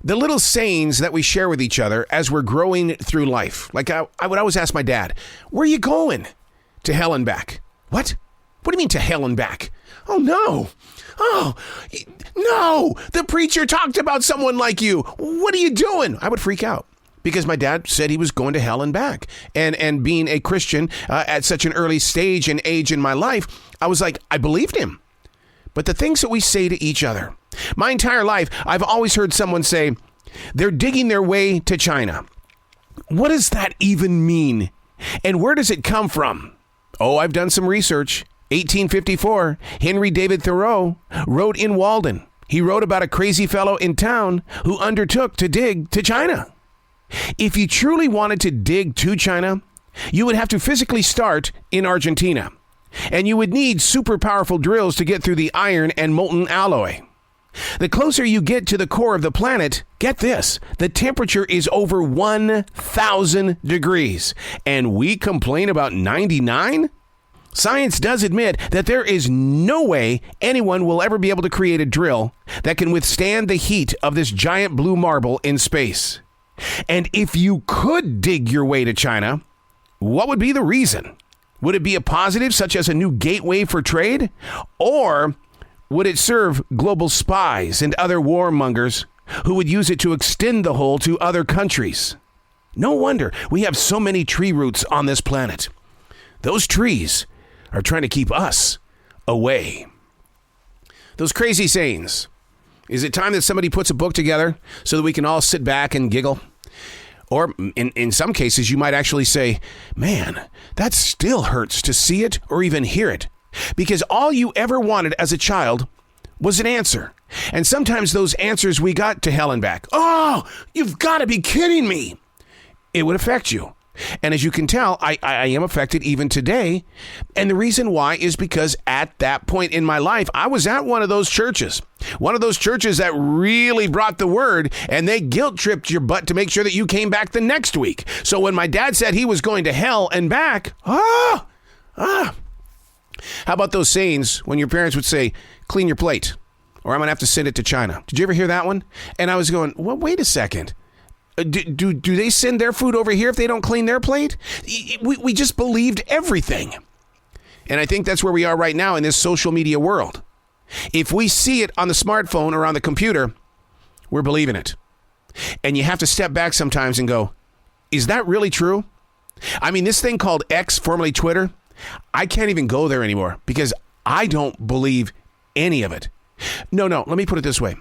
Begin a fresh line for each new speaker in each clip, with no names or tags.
the little sayings that we share with each other as we're growing through life. Like I would always ask my dad, where are you going? To hell and back. What? What do you mean to hell and back? Oh, no. Oh, no. The preacher talked about someone like you. What are you doing? I would freak out because my dad said he was going to hell and back. And being a Christian at such an early stage and age in my life, I was like, I believed him. But the things that we say to each other, my entire life, I've always heard someone say, they're digging their way to China. What does that even mean? And where does it come from? Oh, I've done some research. 1854, Henry David Thoreau wrote in Walden. He wrote about a crazy fellow in town who undertook to dig to China. If you truly wanted to dig to China, you would have to physically start in Argentina. And you would need super powerful drills to get through the iron and molten alloy. The closer you get to the core of the planet, get this, the temperature is over 1,000 degrees. And we complain about 99? Science does admit that there is no way anyone will ever be able to create a drill that can withstand the heat of this giant blue marble in space. And if you could dig your way to China, what would be the reason? Would it be a positive, such as a new gateway for trade? Or would it serve global spies and other warmongers who would use it to extend the hole to other countries? No wonder we have so many tree roots on this planet. Those trees are trying to keep us away. Those crazy sayings. Is it time that somebody puts a book together so that we can all sit back and giggle? Or in some cases, you might actually say, man, that still hurts to see it or even hear it. Because all you ever wanted as a child was an answer. And sometimes those answers we got to hell and back. Oh, you've got to be kidding me. It would affect you. And as you can tell, I am affected even today. And the reason why is because at that point in my life, I was at one of those churches that really brought the word, and they guilt tripped your butt to make sure that you came back the next week. So when my dad said he was going to hell and back, How about those sayings when your parents would say, clean your plate, or I'm going to have to send it to China? Did you ever hear that one? And I was going, well, wait a second. Do they send their food over here if they don't clean their plate? We just believed everything. And I think that's where we are right now in this social media world. If we see it on the smartphone or on the computer, we're believing it. And you have to step back sometimes and go, is that really true? I mean, this thing called X, formerly Twitter, I can't even go there anymore because I don't believe any of it. No, let me put it this way.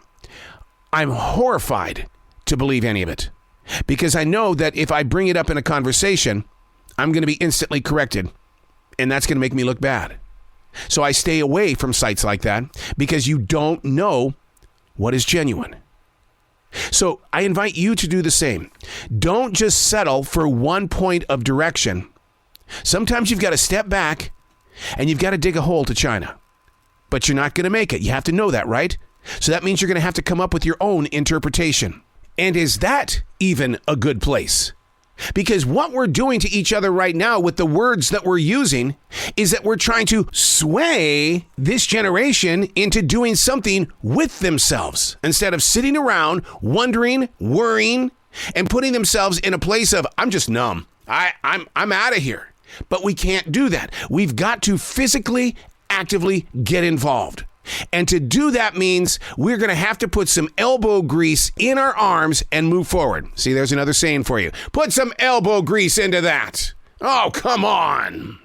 I'm horrified to believe any of it. Because I know that if I bring it up in a conversation, I'm going to be instantly corrected. And that's going to make me look bad. So I stay away from sites like that because you don't know what is genuine. So I invite you to do the same. Don't just settle for one point of direction. Sometimes you've got to step back and you've got to dig a hole to China. But you're not going to make it. You have to know that, right? So that means you're going to have to come up with your own interpretation. And is that even a good place? Because what we're doing to each other right now with the words that we're using is that we're trying to sway this generation into doing something with themselves instead of sitting around wondering, worrying, and putting themselves in a place of, I'm just numb. I'm out of here. But we can't do that. We've got to physically, actively get involved. And to do that means we're going to have to put some elbow grease in our arms and move forward. See, there's another saying for you. Put some elbow grease into that. Oh, come on.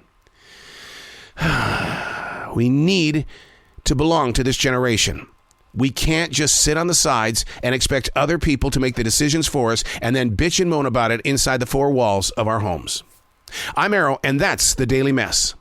We need to belong to this generation. We can't just sit on the sides and expect other people to make the decisions for us and then bitch and moan about it inside the four walls of our homes. I'm Arrow, and that's the Daily Mess.